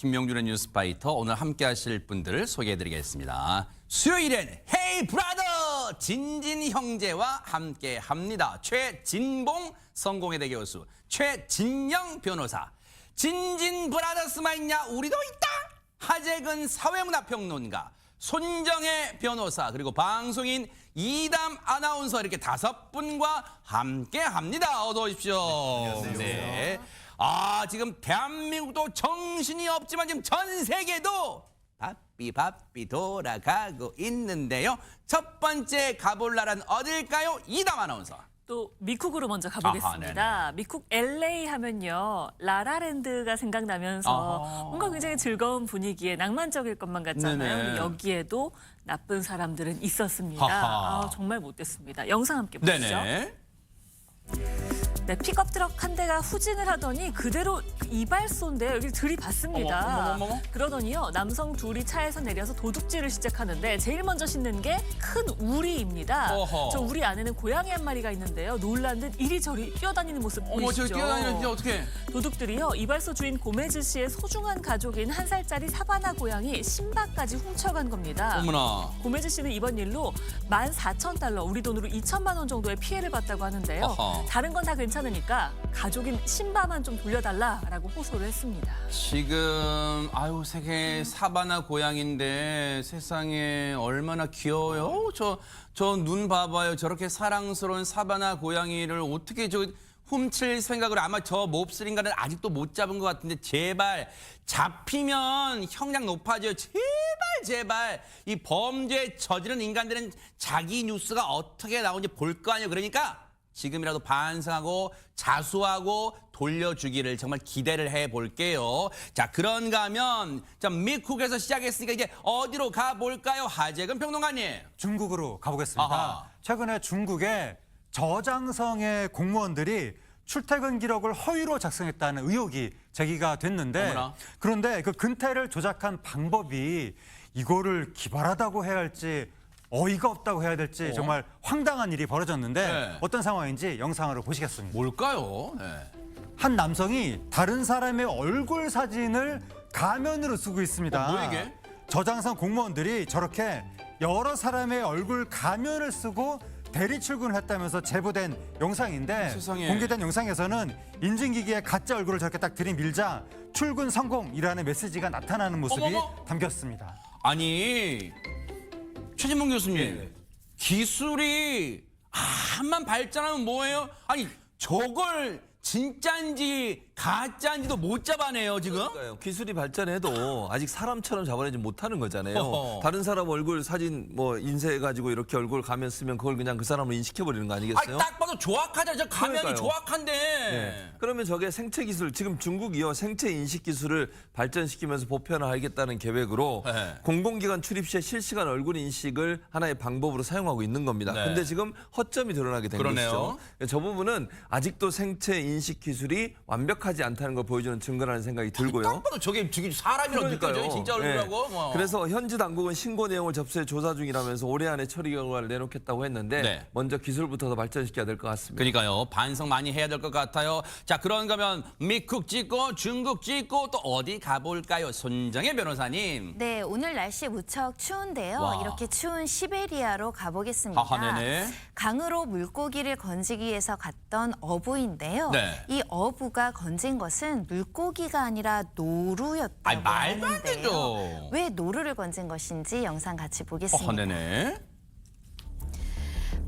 김명준의 뉴스파이터 오늘 함께 하실 분들을 소개해드리겠습니다. 수요일엔 헤이 브라더 진진 형제와 함께 합니다. 최진봉 성공회대 교수, 최진영 변호사. 진진 브라더스만 있냐? 우리도 있다. 하재근 사회문화평론가, 손정혜 변호사, 그리고 방송인 이담 아나운서 이렇게 5분과 함께 합니다. 어서 오십시오. 안녕하세요. 네. 지금 대한민국도 정신이 없지만 지금 전 세계도 바삐 돌아가고 있는데요. 첫 번째 가볼 나라는 어딜까요? 이담 아나운서. 또 미국으로 먼저 가보겠습니다. 미국 LA 하면요, 라라랜드가 생각나면서 뭔가 굉장히 즐거운 분위기에 낭만적일 것만 같잖아요. 근데 여기에도 나쁜 사람들은 있었습니다. 정말 못됐습니다. 영상 함께 보시죠. 네네. 네, 픽업 트럭 한 대가 후진을 하더니 그대로 이발소인데요. 여기를 들이받습니다. 어머. 그러더니요, 남성 둘이 차에서 내려서 도둑질을 시작하는데 제일 먼저 싣는 게 큰 우리입니다. 어허. 저 우리 안에는 고양이 한 마리가 있는데요. 놀란 듯 이리저리 뛰어다니는 모습 보이시죠? 저 뛰어다니는데 어떻게? 도둑들이요, 이발소 주인 고메즈 씨의 소중한 가족인 1살짜리 사바나 고양이 신바까지 훔쳐간 겁니다. 어머나. 고메즈 씨는 이번 일로 $14,000, 우리 돈으로 2천만 원 정도의 피해를 봤다고 하는데요. 어허. 다른 건 다 괜찮으니까 가족인 신바만 좀 돌려달라라고 호소를 했습니다. 지금 세계 사바나 고양인데 세상에 얼마나 귀여워요. 저 눈 봐봐요. 저렇게 사랑스러운 사바나 고양이를 어떻게 훔칠 생각을, 아마 저 몹쓸 인간은 아직도 못 잡은 것 같은데 제발 잡히면 형량 높아져요. 제발 이 범죄 저지른 인간들은 자기 뉴스가 어떻게 나오는지 볼 거 아니에요. 그러니까 지금이라도 반성하고 자수하고 돌려주기를 정말 기대를 해볼게요. 자, 그런가 하면 미국에서 시작했으니까 이제 어디로 가볼까요? 하재근 평론가님. 중국으로 가보겠습니다. 아하. 최근에 중국의 저장성의 공무원들이 출퇴근 기록을 허위로 작성했다는 의혹이 제기가 됐는데, 어머나. 그런데 그 근태를 조작한 방법이 이거를 기발하다고 해야 할지 어이가 없다고 해야 될지 정말 황당한 일이 벌어졌는데, 네. 어떤 상황인지 영상으로 보시겠습니다. 뭘까요? 네. 한 남성이 다른 사람의 얼굴 사진을 가면으로 쓰고 있습니다. 뭐야 이게? 저장성 공무원들이 저렇게 여러 사람의 얼굴 가면을 쓰고 대리 출근을 했다면서 제보된 영상인데, 세상에. 공개된 영상에서는 인증기기에 가짜 얼굴을 저렇게 딱 들이밀자 출근 성공이라는 메시지가 나타나는 모습이 어머머. 담겼습니다. 아니, 최진봉 교수님, 기술이 한만 발전하면 뭐예요? 아니, 저걸 진짜인지 가짜인지도 못 잡아내요, 지금? 그러니까요. 기술이 발전해도 아직 사람처럼 잡아내지 못하는 거잖아요. 어허. 다른 사람 얼굴 사진 인쇄해가지고 이렇게 얼굴 가면 쓰면 그걸 그냥 그 사람으로 인식해버리는 거 아니겠어요? 딱 봐도 정확하잖아. 저 가면이 그러니까요. 정확한데. 네. 그러면 저게 생체 기술, 지금 중국이요, 생체 인식 기술을 발전시키면서 보편화하겠다는 계획으로 네. 공공기관 출입 시에 실시간 얼굴 인식을 하나의 방법으로 사용하고 있는 겁니다. 네. 근데 지금 허점이 드러나게 된 그러네요. 것이죠. 저 부분은 아직도 생체 인식 기술이 완벽하지 않다는 걸 보여주는 증거라는 생각이 들고요. 딱 봐도 저게 사람이라고 느껴져요. 진짜 얼굴하고. 네. 뭐. 그래서 현지 당국은 신고 내용을 접수해 조사 중이라면서 올해 안에 처리 결과를 내놓겠다고 했는데 네. 먼저 기술부터 더 발전시켜야 될 것 같습니다. 그러니까요. 반성 많이 해야 될 것 같아요. 자, 그런가 하면 미국 찍고 중국 찍고 또 어디 가볼까요? 손정혜 변호사님. 네, 오늘 날씨 무척 추운데요. 와. 이렇게 추운 시베리아로 가보겠습니다. 아하, 네네. 강으로 물고기를 건지기 위해서 갔던 어부인데요. 네. 이 어부가 건진 것은 물고기가 아니라 노루였다고 아니, 말도 안 하는데요. 되죠. 왜 노루를 건진 것인지 영상 같이 보겠습니다. 네네.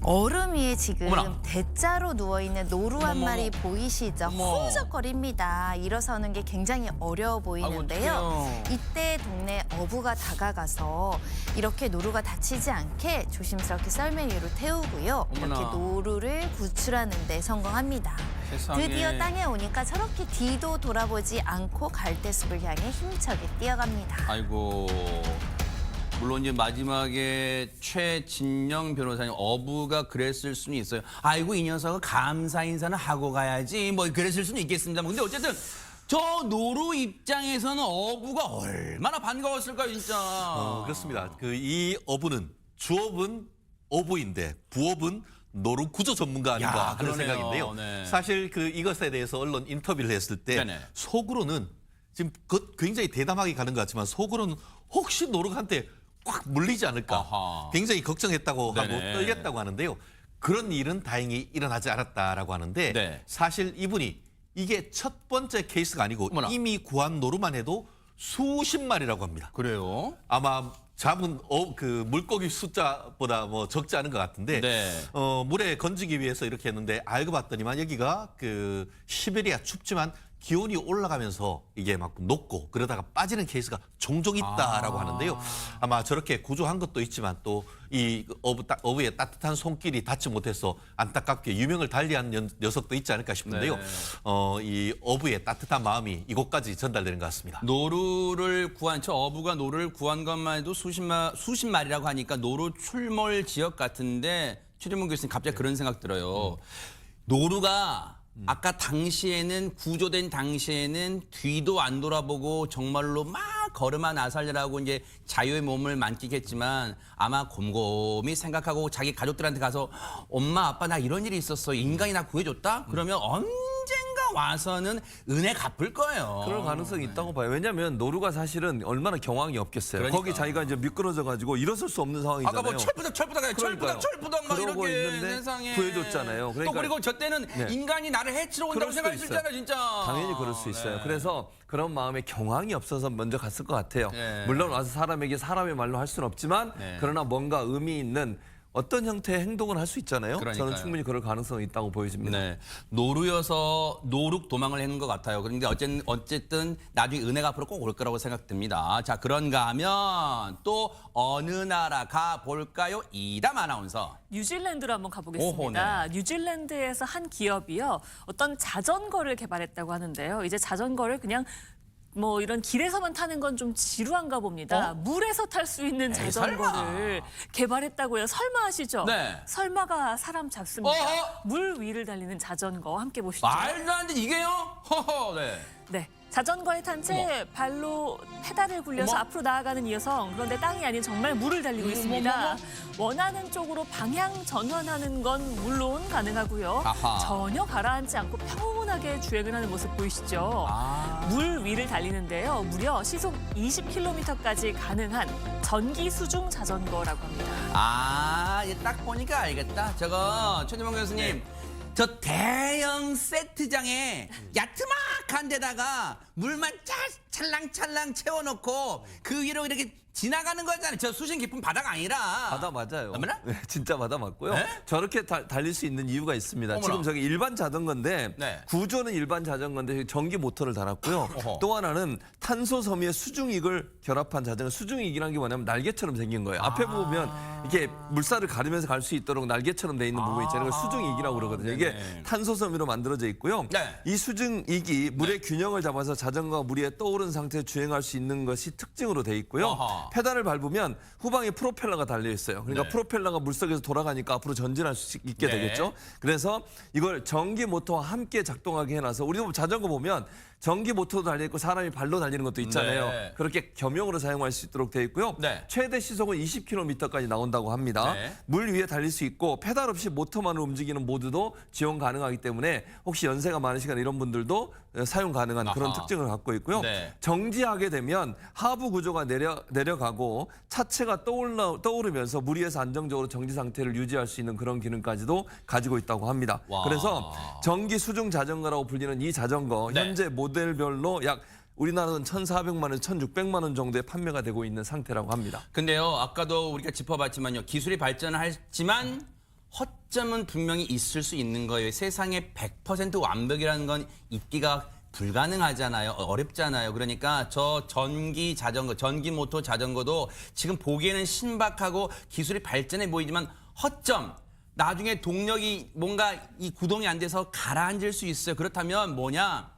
얼음 위에 지금 어머나. 대자로 누워있는 노루 한 어머머. 마리 보이시죠? 어머. 허우적거립니다. 일어서는 게 굉장히 어려워 보이는데요. 어떡해요. 이때 동네 어부가 다가가서 이렇게 노루가 다치지 않게 조심스럽게 썰매 위로 태우고요. 어머나. 이렇게 노루를 구출하는 데 성공합니다. 세상에. 드디어 땅에 오니까 저렇게 뒤도 돌아보지 않고 갈대숲을 향해 힘차게 뛰어갑니다. 아이고. 물론 이제 마지막에 최진영 변호사님 어부가 그랬을 수는 있어요. 아이고 이 녀석은 감사 인사는 하고 가야지 뭐 그랬을 수는 있겠습니다만, 근데 어쨌든 저 노루 입장에서는 어부가 얼마나 반가웠을까요, 진짜. 그렇습니다. 이 어부는 주업은 어부인데 부업은 노루 구조 전문가 아닌가 야, 하는 그러네요. 생각인데요. 네. 사실 이것에 대해서 언론 인터뷰를 했을 때 네네. 속으로는 지금 굉장히 대담하게 가는 것 같지만 속으로는 혹시 노룩한테 꽉 물리지 않을까 아하. 굉장히 걱정했다고 하고 네네. 떨렸다고 하는데요. 그런 일은 다행히 일어나지 않았다라고 하는데 네. 사실 이분이 이게 첫 번째 케이스가 아니고 어머나. 이미 구한 노루만 해도 수십 마리라고 합니다. 그래요? 아마 잡은 그 물고기 숫자보다 뭐 적지 않은 것 같은데 네. 물에 건지기 위해서 이렇게 했는데 알고 봤더니만 여기가 그 시베리아 춥지만 기온이 올라가면서 이게 막 녹고 그러다가 빠지는 케이스가 종종 있다라고 하는데요. 아마 저렇게 구조한 것도 있지만 또 이 어부의 따뜻한 손길이 닿지 못해서 안타깝게 유명을 달리한 녀석도 있지 않을까 싶은데요. 네. 이 어부의 따뜻한 마음이 이곳까지 전달되는 것 같습니다. 노루를 구한 저 어부가 노루를 구한 것만 해도 수십 마리라고 하니까 노루 출몰 지역 같은데 최진문 교수님 갑자기 그런 생각 들어요. 노루가 아까 당시에는 구조된 당시에는 뒤도 안 돌아보고 정말로 막 걸음아 나살려라고 이제 자유의 몸을 만끽했지만 아마 곰곰이 생각하고 자기 가족들한테 가서 엄마 아빠 나 이런 일이 있었어 인간이 나 구해줬다 그러면 언젠가 와서는 은혜 갚을 거예요. 그럴 가능성이 있다고 봐요. 왜냐하면 노루가 사실은 얼마나 경황이 없겠어요. 그러니까. 거기 자기가 이제 미끄러져 가지고 일어설 수 없는 상황이잖아요. 아까 뭐 철부덕 막 그러고 이렇게 있는데 세상에 구해줬잖아요. 또 그러니까 그리고 저 때는 네. 인간이 나를 해치러 온다고 그럴 수도 생각했을 있어요. 때잖아 진짜. 당연히 그럴 수 있어요. 네. 그래서 그런 마음에 경황이 없어서 먼저 갔을 것 같아요. 네. 물론 와서 사람에게 사람의 말로 할 수는 없지만 네. 그러나 뭔가 의미 있는 어떤 형태의 행동을 할 수 있잖아요. 그러니까요. 저는 충분히 그럴 가능성이 있다고 보여집니다. 네, 노루여서 노룩 도망을 했는 것 같아요. 그런데 어쨌든 나중에 은혜가 앞으로 꼭 올 거라고 생각됩니다. 자, 그런가 하면 또 어느 나라 가 볼까요? 이담 아나운서. 뉴질랜드로 한번 가보겠습니다. 오호, 네. 뉴질랜드에서 한 기업이요. 어떤 자전거를 개발했다고 하는데요. 이제 자전거를 그냥 뭐 이런 길에서만 타는 건 좀 지루한가 봅니다. 물에서 탈 수 있는 에이, 자전거를 개발했다고요. 설마 아시죠? 네. 설마가 사람 잡습니다. 어허! 물 위를 달리는 자전거 함께 보시죠. 말도 안 돼, 이게요? 허허, 네. 네. 자전거에 탄 채 발로 페달을 굴려서 어머. 앞으로 나아가는 이 여성. 그런데 땅이 아닌 정말 물을 달리고 있습니다. 어머. 원하는 쪽으로 방향 전환하는 건 물론 가능하고요. 아하. 전혀 가라앉지 않고 평온하게 주행을 하는 모습 보이시죠? 아. 물 위를 달리는데요. 무려 시속 20km까지 가능한 전기 수중 자전거라고 합니다. 아, 이게 딱 보니까 알겠다. 저거, 최진봉 교수님. 저 대형 세트장에 야트막한 데다가 물만 찰랑찰랑 채워놓고 그 위로 이렇게 지나가는 거잖아요. 저 수심 깊은 바다가 아니라. 바다 맞아요. 어머나? 네, 진짜 바다 맞고요. 네? 저렇게 달릴 수 있는 이유가 있습니다. 어머나. 지금 저기 일반 자전거인데 네. 구조는 일반 자전거인데 전기 모터를 달았고요. 어허. 또 하나는 탄소 섬유의 수중익을 결합한 자전거. 수중익이라는 게 뭐냐면 날개처럼 생긴 거예요. 앞에 보면 이렇게 물살을 가르면서 갈 수 있도록 날개처럼 돼 있는 부분이 있잖아요. 그걸 수중익이라고 그러거든요. 이게 네네. 탄소 섬유로 만들어져 있고요. 네. 이 수중익이 물의 균형을 잡아서 자전거가 물 위에 떠오른 상태에서 주행할 수 있는 것이 특징으로 돼 있고요. 어허. 페달을 밟으면 후방에 프로펠러가 달려 있어요. 그러니까 네. 프로펠러가 물속에서 돌아가니까 앞으로 전진할 수 있게 네. 되겠죠. 그래서 이걸 전기 모터와 함께 작동하게 해놔서 우리도 자전거 보면 전기 모터도 달려 있고 사람이 발로 달리는 것도 있잖아요. 네. 그렇게 겸용으로 사용할 수 있도록 되어 있고요. 네. 최대 시속은 20km까지 나온다고 합니다. 네. 물 위에 달릴 수 있고 페달 없이 모터만으로 움직이는 모드도 지원 가능하기 때문에 혹시 연세가 많으시거나 이런 분들도 사용 가능한 그런 아하. 특징을 갖고 있고요. 네. 정지하게 되면 하부 구조가 내려가고 차체가 떠오르면서 물 위에서 안정적으로 정지 상태를 유지할 수 있는 그런 기능까지도 가지고 있다고 합니다. 와. 그래서 전기 수중 자전거라고 불리는 이 자전거 네. 현재 모델별로 약 우리나라는 1,400만 원, 1,600만 원 정도에 판매가 되고 있는 상태라고 합니다. 근데요, 아까도 우리가 짚어봤지만요, 기술이 발전했지만 허점은 분명히 있을 수 있는 거예요. 세상에 100% 완벽이라는 건 있기가 불가능하잖아요. 어렵잖아요. 그러니까 저 전기 자전거, 전기 모터 자전거도 지금 보기에는 신박하고 기술이 발전해 보이지만 허점, 나중에 동력이 뭔가 이 구동이 안 돼서 가라앉을 수 있어요. 그렇다면 뭐냐?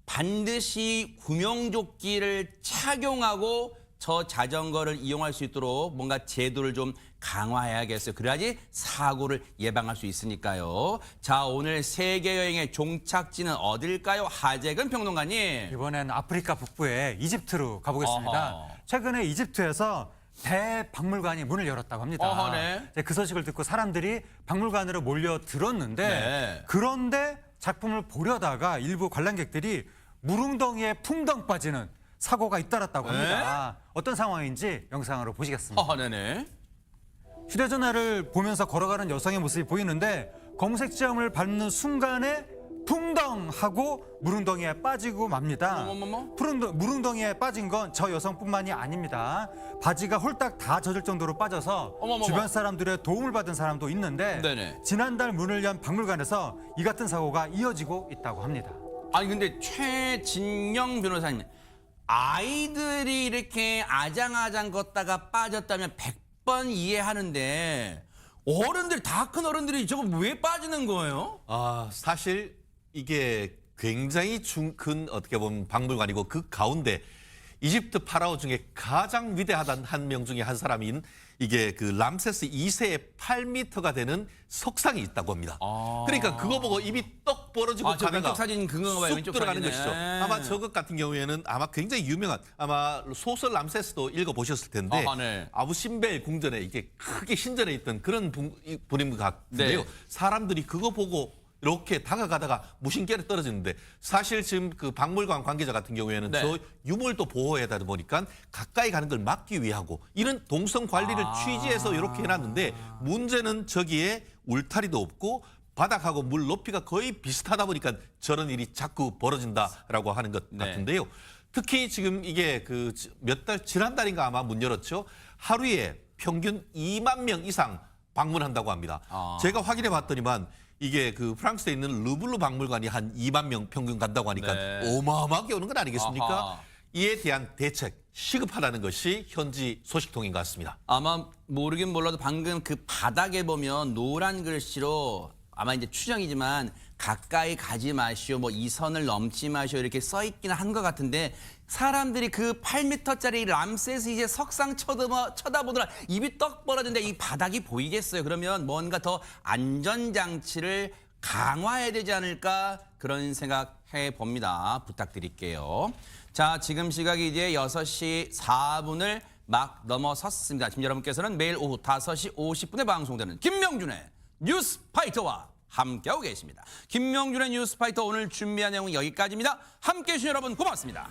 반드시 구명조끼를 착용하고 저 자전거를 이용할 수 있도록 뭔가 제도를 좀 강화해야겠어요. 그래야지 사고를 예방할 수 있으니까요. 자, 오늘 세계 여행의 종착지는 어딜까요? 하재근 평론가님. 이번엔 아프리카 북부의 이집트로 가보겠습니다. 어허. 최근에 이집트에서 대박물관이 문을 열었다고 합니다. 어허, 네. 이제 그 소식을 듣고 사람들이 박물관으로 몰려들었는데 네. 그런데 작품을 보려다가 일부 관람객들이 물웅덩이에 풍덩 빠지는 사고가 잇따랐다고 합니다. 어떤 상황인지 영상으로 보시겠습니다. 네네. 휴대전화를 보면서 걸어가는 여성의 모습이 보이는데 검색지함을 밟는 순간에 풍덩 하고 물웅덩이에 빠지고 맙니다. 어머머머. 물웅덩이에 빠진 건 저 여성뿐만이 아닙니다. 바지가 홀딱 다 젖을 정도로 빠져서 어머머머. 주변 사람들의 도움을 받은 사람도 있는데 네네. 지난달 문을 연 박물관에서 이 같은 사고가 이어지고 있다고 합니다. 아니 근데 최진영 변호사님, 아이들이 이렇게 아장아장 걷다가 빠졌다면 100번 이해하는데 어른들, 다 큰 어른들이 저거 왜 빠지는 거예요? 사실 이게 굉장히 큰 어떻게 보면 박물관이고 그 가운데 이집트 파라오 중에 가장 위대하다는 한 명 중에 한 사람인 이게 그 람세스 2세의 8m가 되는 석상이 있다고 합니다. 그러니까 그거 보고 입이 떡 벌어지고 저 가다가 왼쪽 사진 그건가 봐요. 쑥 왼쪽 들어가는 사진에. 것이죠. 아마 저것 같은 경우에는 아마 굉장히 유명한 아마 소설 람세스도 읽어보셨을 텐데 네. 아부 신벨 궁전에 이게 크게 신전에 있던 그런 분인 것 같은데요. 네. 사람들이 그거 보고 이렇게 다가가다가 무심결에 떨어지는데 사실 지금 그 박물관 관계자 같은 경우에는 네. 저 유물도 보호해야 되다 보니까 가까이 가는 걸 막기 위하고 이런 동선 관리를 취지해서 이렇게 해놨는데 문제는 저기에 울타리도 없고 바닥하고 물 높이가 거의 비슷하다 보니까 저런 일이 자꾸 벌어진다라고 하는 것 네. 같은데요. 특히 지금 이게 그 지난달인가 아마 문 열었죠. 하루에 평균 2만 명 이상 방문한다고 합니다. 제가 확인해 봤더니만 이게 그 프랑스에 있는 르블르 박물관이 한 2만 명 평균 간다고 하니까 네. 어마어마하게 오는 건 아니겠습니까? 아하. 이에 대한 대책, 시급하다는 것이 현지 소식통인 것 같습니다. 아마 모르긴 몰라도 방금 그 바닥에 보면 노란 글씨로 아마 이제 추정이지만 가까이 가지 마시오, 뭐 이 선을 넘지 마시오 이렇게 써 있기는 한 것 같은데 사람들이 그 8m짜리 람세스 이제 석상 쳐다보더라 입이 떡 벌어진데 이 바닥이 보이겠어요? 그러면 뭔가 더 안전장치를 강화해야 되지 않을까 그런 생각해 봅니다. 부탁드릴게요. 자, 지금 시각이 이제 6시 4분을 막 넘어섰습니다. 지금 여러분께서는 매일 오후 5시 50분에 방송되는 김명준의 뉴스파이터와 함께하고 계십니다. 김명준의 뉴스파이터 오늘 준비한 내용은 여기까지입니다. 함께해 주신 여러분 고맙습니다.